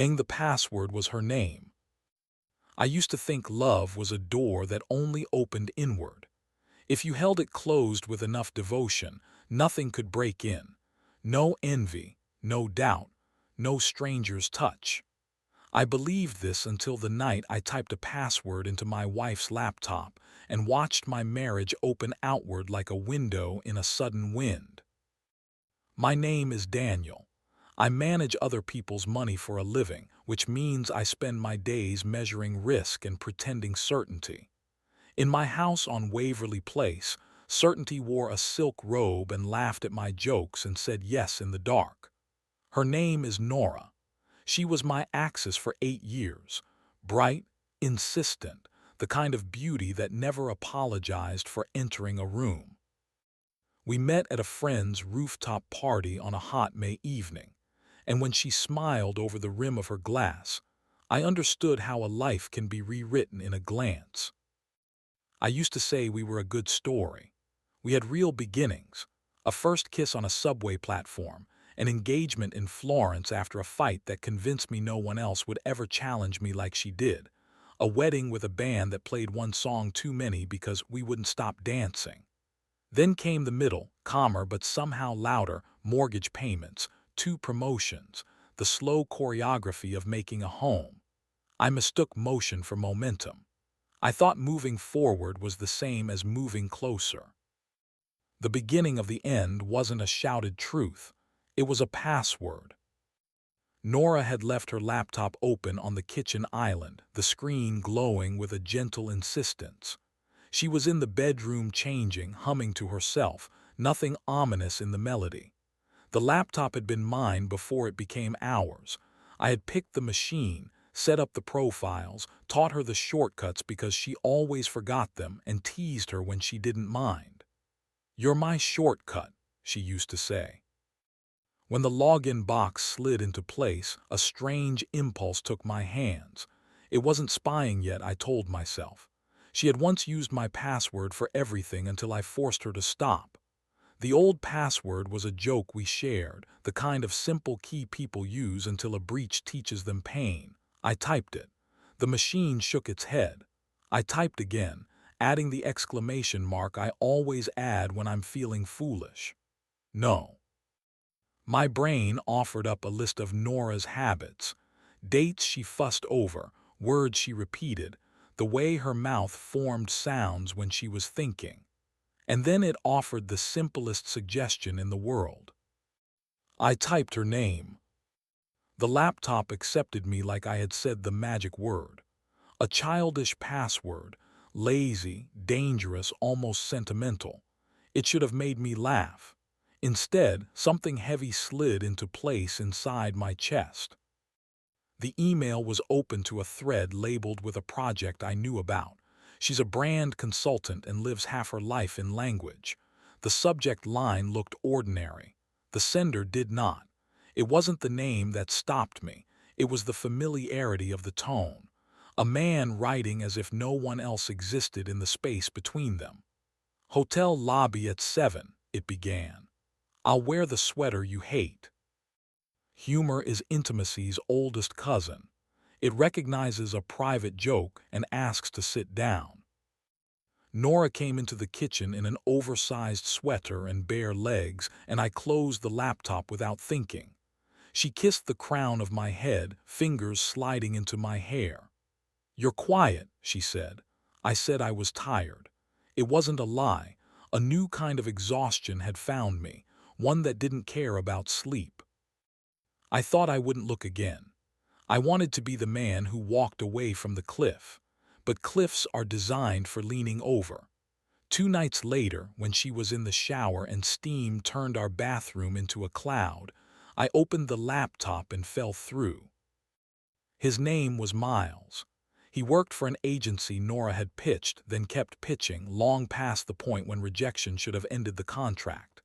and the password was her name. I used to think love was a door that only opened inward. If you held it closed with enough devotion, nothing could break in. No envy, no doubt, no stranger's touch. I believed this until the night I typed a password into my wife's laptop and watched my marriage open outward like a window in a sudden wind. My name is Daniel. I manage other people's money for a living, which means I spend my days measuring risk and pretending certainty. In my house on Waverly Place, Certainty wore a silk robe and laughed at my jokes and said yes in the dark. Her name is Nora. She was my axis for 8 years. Bright, insistent, the kind of beauty that never apologized for entering a room. We met at a friend's rooftop party on a hot May evening, and when she smiled over the rim of her glass, I understood how a life can be rewritten in a glance. I used to say we were a good story. We had real beginnings, a first kiss on a subway platform, an engagement in Florence after a fight that convinced me no one else would ever challenge me like she did, a wedding with a band that played one song too many because we wouldn't stop dancing. Then came the middle, calmer but somehow louder, mortgage payments, 2 promotions, the slow choreography of making a home. I mistook motion for momentum. I thought moving forward was the same as moving closer. The beginning of the end wasn't a shouted truth. It was a password. Nora had left her laptop open on the kitchen island, the screen glowing with a gentle insistence. She was in the bedroom changing, humming to herself, nothing ominous in the melody. The laptop had been mine before it became ours. I had picked the machine, set up the profiles, taught her the shortcuts because she always forgot them, and teased her when she didn't mind. "You're my shortcut," she used to say. When the login box slid into place, a strange impulse took my hands. It wasn't spying yet, I told myself. She had once used my password for everything until I forced her to stop. The old password was a joke we shared, the kind of simple key people use until a breach teaches them pain. I typed it. The machine shook its head. I typed again, adding the exclamation mark I always add when I'm feeling foolish. No. My brain offered up a list of Nora's habits, dates she fussed over, words she repeated, the way her mouth formed sounds when she was thinking. And then it offered the simplest suggestion in the world. I typed her name. The laptop accepted me like I had said the magic word. A childish password, lazy, dangerous, almost sentimental. It should have made me laugh. Instead, something heavy slid into place inside my chest. The email was open to a thread labeled with a project I knew about. She's a brand consultant and lives half her life in language. The subject line looked ordinary. The sender did not. It wasn't the name that stopped me. It was the familiarity of the tone. A man writing as if no one else existed in the space between them. "Hotel lobby at 7, it began. "I'll wear the sweater you hate." Humor is intimacy's oldest cousin. It recognizes a private joke and asks to sit down. Nora came into the kitchen in an oversized sweater and bare legs, and I closed the laptop without thinking. She kissed the crown of my head, fingers sliding into my hair. "You're quiet," she said. I said I was tired. It wasn't a lie. A new kind of exhaustion had found me, one that didn't care about sleep. I thought I wouldn't look again. I wanted to be the man who walked away from the cliff. But cliffs are designed for leaning over. 2 nights later, when she was in the shower and steam turned our bathroom into a cloud, I opened the laptop and fell through. His name was Miles. He worked for an agency Nora had pitched, then kept pitching, long past the point when rejection should have ended the contract.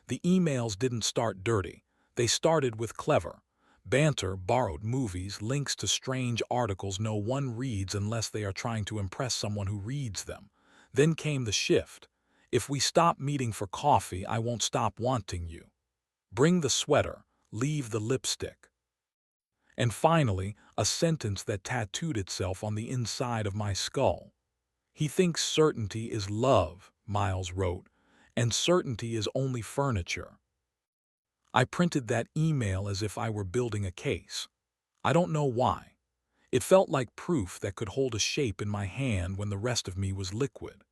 The emails didn't start dirty. They started with clever. Banter, borrowed movies, links to strange articles no one reads unless they are trying to impress someone who reads them. Then came the shift. "If we stop meeting for coffee, I won't stop wanting you. Bring the sweater, leave the lipstick." And finally, a sentence that tattooed itself on the inside of my skull. He thinks certainty is love, Miles wrote, and certainty is only furniture. I printed that email as if I were building a case. I don't know why. It felt like proof that could hold a shape in my hand when the rest of me was liquid.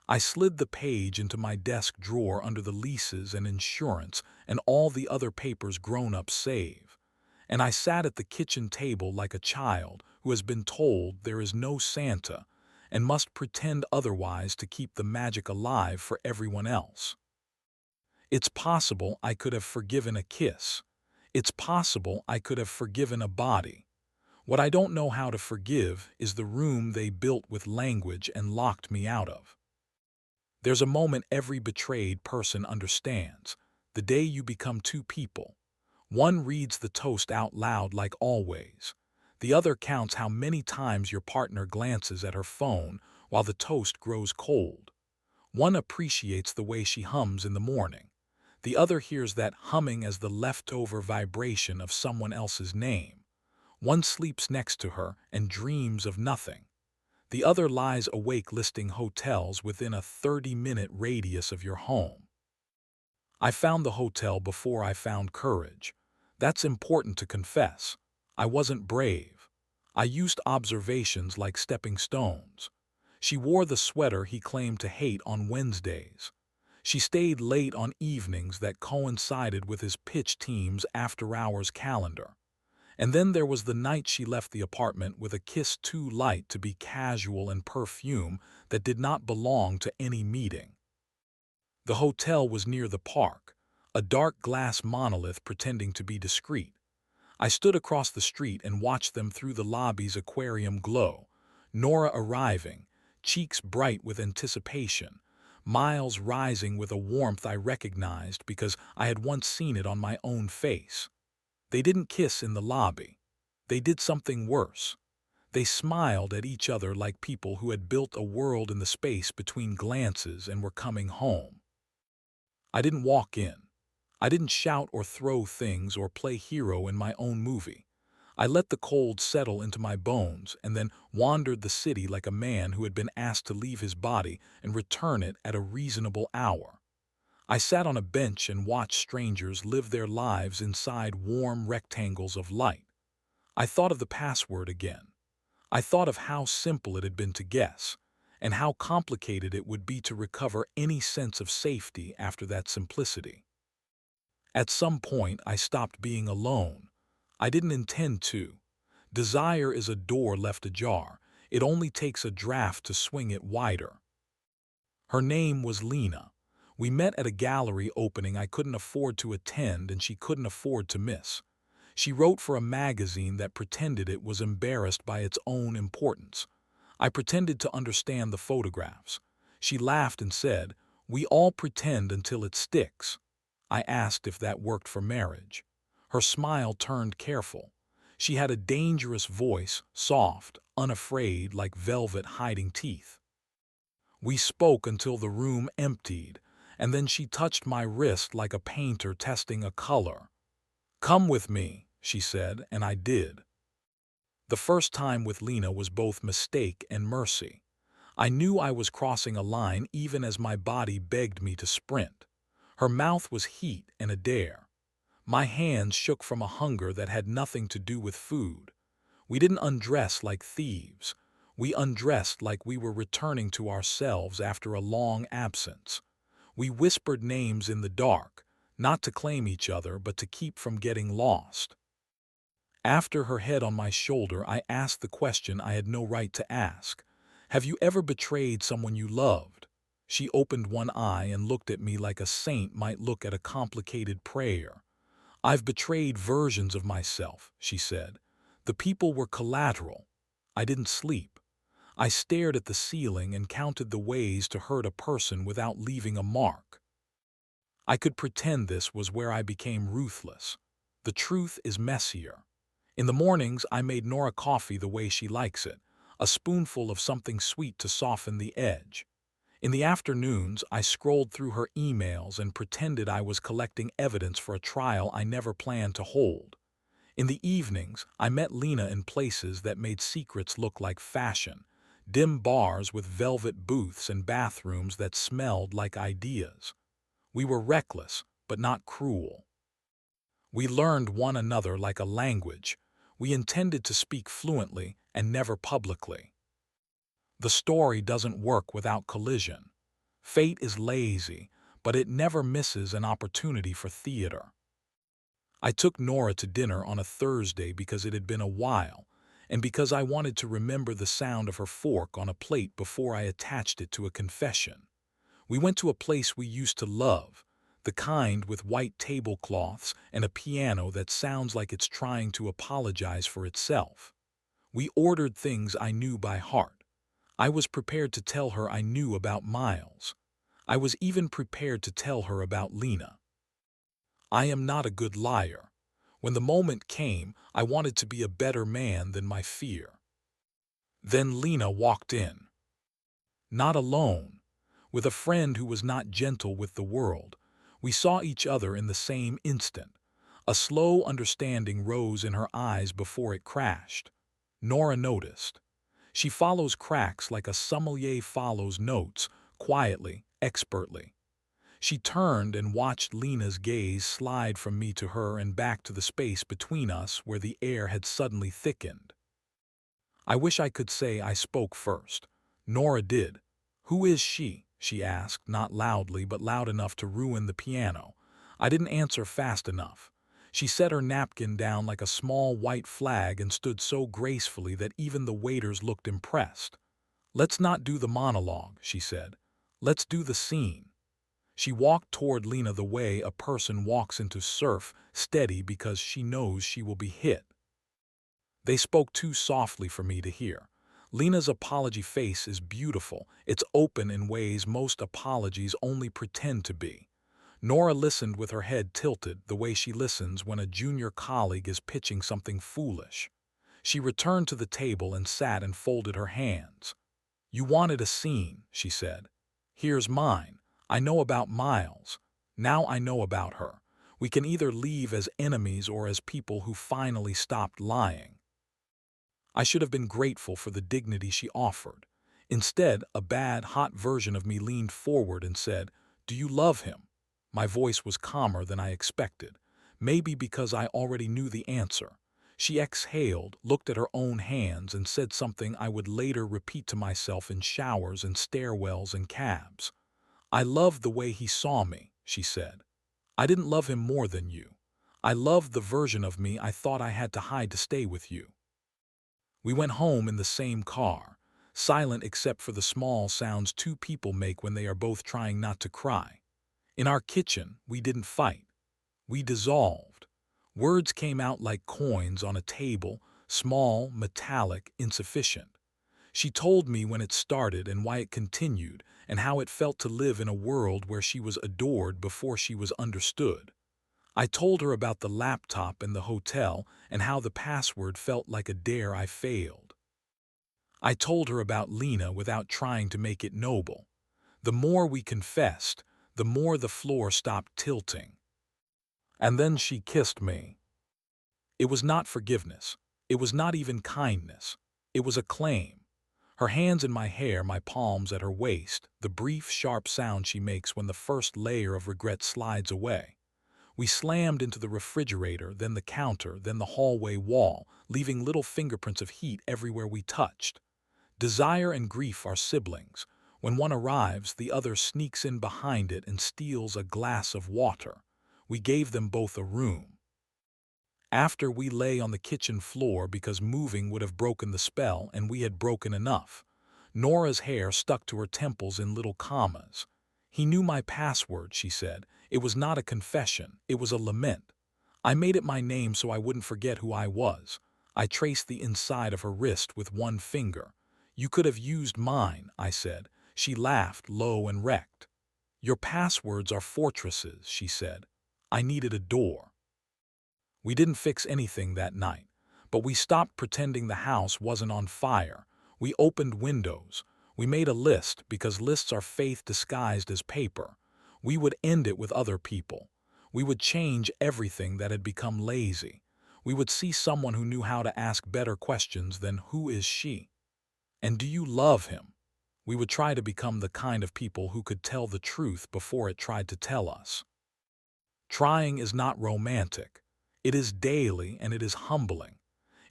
I slid the page into my desk drawer under the leases and insurance and all the other papers grown-ups save. And I sat at the kitchen table like a child who has been told there is no Santa and must pretend otherwise to keep the magic alive for everyone else. It's possible I could have forgiven a kiss. It's possible I could have forgiven a body. What I don't know how to forgive is the room they built with language and locked me out of. There's a moment every betrayed person understands, the day you become two people. One reads the toast out loud like always. The other counts how many times your partner glances at her phone while the toast grows cold. One appreciates the way she hums in the morning. The other hears that humming as the leftover vibration of someone else's name. One sleeps next to her and dreams of nothing. The other lies awake listing hotels within a 30-minute radius of your home. I found the hotel before I found courage. That's important to confess. I wasn't brave. I used observations like stepping stones. She wore the sweater he claimed to hate on Wednesdays. She stayed late on evenings that coincided with his pitch team's after-hours calendar. And then there was the night she left the apartment with a kiss too light to be casual and perfume that did not belong to any meeting. The hotel was near the park, a dark glass monolith pretending to be discreet. I stood across the street and watched them through the lobby's aquarium glow, Nora arriving, cheeks bright with anticipation, Miles rising with a warmth I recognized because I had once seen it on my own face. They didn't kiss in the lobby. They did something worse. They smiled at each other like people who had built a world in the space between glances and were coming home. I didn't walk in. I didn't shout or throw things or play hero in my own movie. I let the cold settle into my bones and then wandered the city like a man who had been asked to leave his body and return it at a reasonable hour. I sat on a bench and watched strangers live their lives inside warm rectangles of light. I thought of the password again. I thought of how simple it had been to guess, and how complicated it would be to recover any sense of safety after that simplicity. At some point, I stopped being alone. I didn't intend to. Desire is a door left ajar. It only takes a draft to swing it wider. Her name was Lena. We met at a gallery opening I couldn't afford to attend and she couldn't afford to miss. She wrote for a magazine that pretended it was embarrassed by its own importance. I pretended to understand the photographs. She laughed and said, "We all pretend until it sticks." I asked if that worked for marriage. Her smile turned careful. She had a dangerous voice, soft, unafraid, like velvet hiding teeth. We spoke until the room emptied, and then she touched my wrist like a painter testing a color. "Come with me," she said, and I did. The first time with Lena was both mistake and mercy. I knew I was crossing a line even as my body begged me to sprint. Her mouth was heat and a dare. My hands shook from a hunger that had nothing to do with food. We didn't undress like thieves. We undressed like we were returning to ourselves after a long absence. We whispered names in the dark, not to claim each other but to keep from getting lost. After her head on my shoulder, I asked the question I had no right to ask. "Have you ever betrayed someone you loved?" She opened one eye and looked at me like a saint might look at a complicated prayer. "I've betrayed versions of myself," she said. "The people were collateral. I didn't sleep. I stared at the ceiling and counted the ways to hurt a person without leaving a mark. I could pretend this was where I became ruthless. The truth is messier. In the mornings, I made Nora coffee the way she likes it, a spoonful of something sweet to soften the edge. In the afternoons, I scrolled through her emails and pretended I was collecting evidence for a trial I never planned to hold. In the evenings, I met Lena in places that made secrets look like fashion, dim bars with velvet booths and bathrooms that smelled like ideas. We were reckless, but not cruel. We learned one another like a language. We intended to speak fluently and never publicly. The story doesn't work without collision. Fate is lazy, but it never misses an opportunity for theater. I took Nora to dinner on a Thursday because it had been a while, and because I wanted to remember the sound of her fork on a plate before I attached it to a confession. We went to a place we used to love, the kind with white tablecloths and a piano that sounds like it's trying to apologize for itself. We ordered things I knew by heart. I was prepared to tell her I knew about Miles. I was even prepared to tell her about Lena. I am not a good liar. When the moment came, I wanted to be a better man than my fear. Then Lena walked in. Not alone. With a friend who was not gentle with the world. We saw each other in the same instant. A slow understanding rose in her eyes before it crashed. Nora noticed. She follows cracks like a sommelier follows notes, quietly, expertly. She turned and watched Lena's gaze slide from me to her and back to the space between us where the air had suddenly thickened. I wish I could say I spoke first. Nora did. "Who is she?" she asked, not loudly but loud enough to ruin the piano. I didn't answer fast enough. She set her napkin down like a small white flag and stood so gracefully that even the waiters looked impressed. "Let's not do the monologue," she said. "Let's do the scene." She walked toward Lena the way a person walks into surf, steady because she knows she will be hit. They spoke too softly for me to hear. Lena's apology face is beautiful. It's open in ways most apologies only pretend to be. Nora listened with her head tilted, the way she listens when a junior colleague is pitching something foolish. She returned to the table and sat and folded her hands. "You wanted a scene," she said. "Here's mine. I know about Miles. Now I know about her. We can either leave as enemies or as people who finally stopped lying." I should have been grateful for the dignity she offered. Instead, a bad, hot version of me leaned forward and said, "Do you love him?" My voice was calmer than I expected, maybe because I already knew the answer. She exhaled, looked at her own hands, and said something I would later repeat to myself in showers and stairwells and cabs. "I loved the way he saw me," she said. "I didn't love him more than you. I loved the version of me I thought I had to hide to stay with you." We went home in the same car, silent except for the small sounds two people make when they are both trying not to cry. In our kitchen, we didn't fight. We dissolved. Words came out like coins on a table, small, metallic, insufficient. She told me when it started and why it continued, and how it felt to live in a world where she was adored before she was understood. I told her about the laptop and the hotel and how the password felt like a dare I failed. I told her about Lena without trying to make it noble. The more we confessed, the more the floor stopped tilting. And then she kissed me. It was not forgiveness. It was not even kindness. It was a claim. Her hands in my hair, my palms at her waist, the brief, sharp sound she makes when the first layer of regret slides away. We slammed into the refrigerator, then the counter, then the hallway wall, leaving little fingerprints of heat everywhere we touched. Desire and grief are siblings. When one arrives, the other sneaks in behind it and steals a glass of water. We gave them both a room. After, we lay on the kitchen floor because moving would have broken the spell, and we had broken enough. Nora's hair stuck to her temples in little commas. "He knew my password," she said. "It was not a confession, it was a lament. I made it my name so I wouldn't forget who I was." I traced the inside of her wrist with one finger. "You could have used mine," I said. She laughed, low and wrecked. "Your passwords are fortresses," she said. "I needed a door." We didn't fix anything that night, but we stopped pretending the house wasn't on fire. We opened windows. We made a list because lists are faith disguised as paper. We would end it with other people. We would change everything that had become lazy. We would see someone who knew how to ask better questions than "Who is she?" and "Do you love him?" We would try to become the kind of people who could tell the truth before it tried to tell us. Trying is not romantic. It is daily and it is humbling.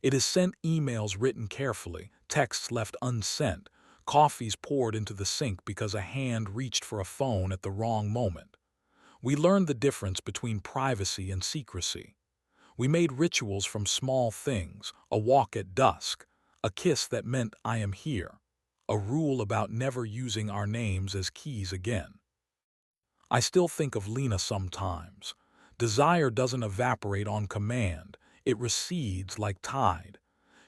It is sent emails written carefully, texts left unsent, coffees poured into the sink because a hand reached for a phone at the wrong moment. We learned the difference between privacy and secrecy. We made rituals from small things, a walk at dusk, a kiss that meant "I am here," a rule about never using our names as keys again. I still think of Lena sometimes. Desire doesn't evaporate on command, it recedes like tide.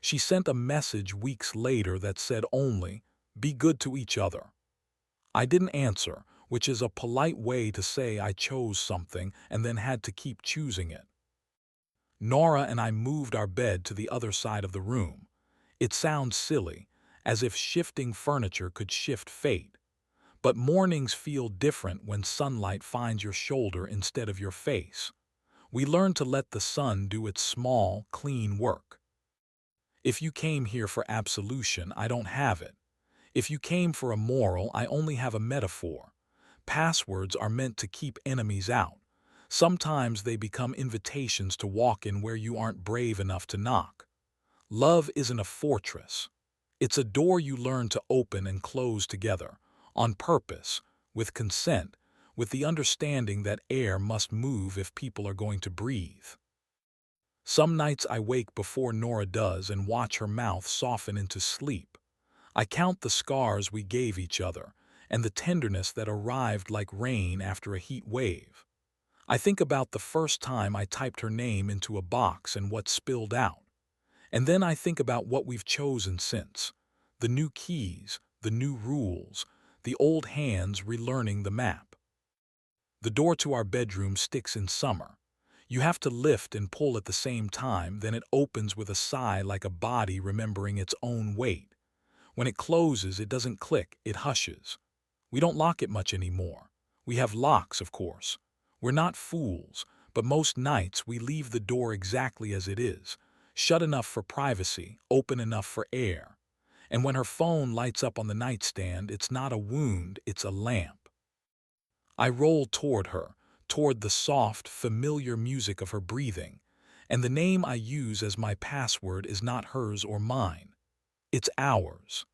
She sent a message weeks later that said only, "Be good to each other." I didn't answer, which is a polite way to say I chose something and then had to keep choosing it. Nora and I moved our bed to the other side of the room. It sounds silly, as if shifting furniture could shift fate. But mornings feel different when sunlight finds your shoulder instead of your face. We learn to let the sun do its small, clean work. If you came here for absolution, I don't have it. If you came for a moral, I only have a metaphor. Passwords are meant to keep enemies out. Sometimes they become invitations to walk in where you aren't brave enough to knock. Love isn't a fortress. It's a door you learn to open and close together, on purpose, with consent, with the understanding that air must move if people are going to breathe. Some nights I wake before Nora does and watch her mouth soften into sleep. I count the scars we gave each other, and the tenderness that arrived like rain after a heat wave. I think about the first time I typed her name into a box and what spilled out. And then I think about what we've chosen since. The new keys, the new rules, the old hands relearning the map. The door to our bedroom sticks in summer. You have to lift and pull at the same time, then it opens with a sigh like a body remembering its own weight. When it closes, it doesn't click, it hushes. We don't lock it much anymore. We have locks, of course. We're not fools, but most nights we leave the door exactly as it is, shut enough for privacy, open enough for air. And when her phone lights up on the nightstand, it's not a wound, it's a lamp. I roll toward her, toward the soft, familiar music of her breathing, and the name I use as my password is not hers or mine. It's ours.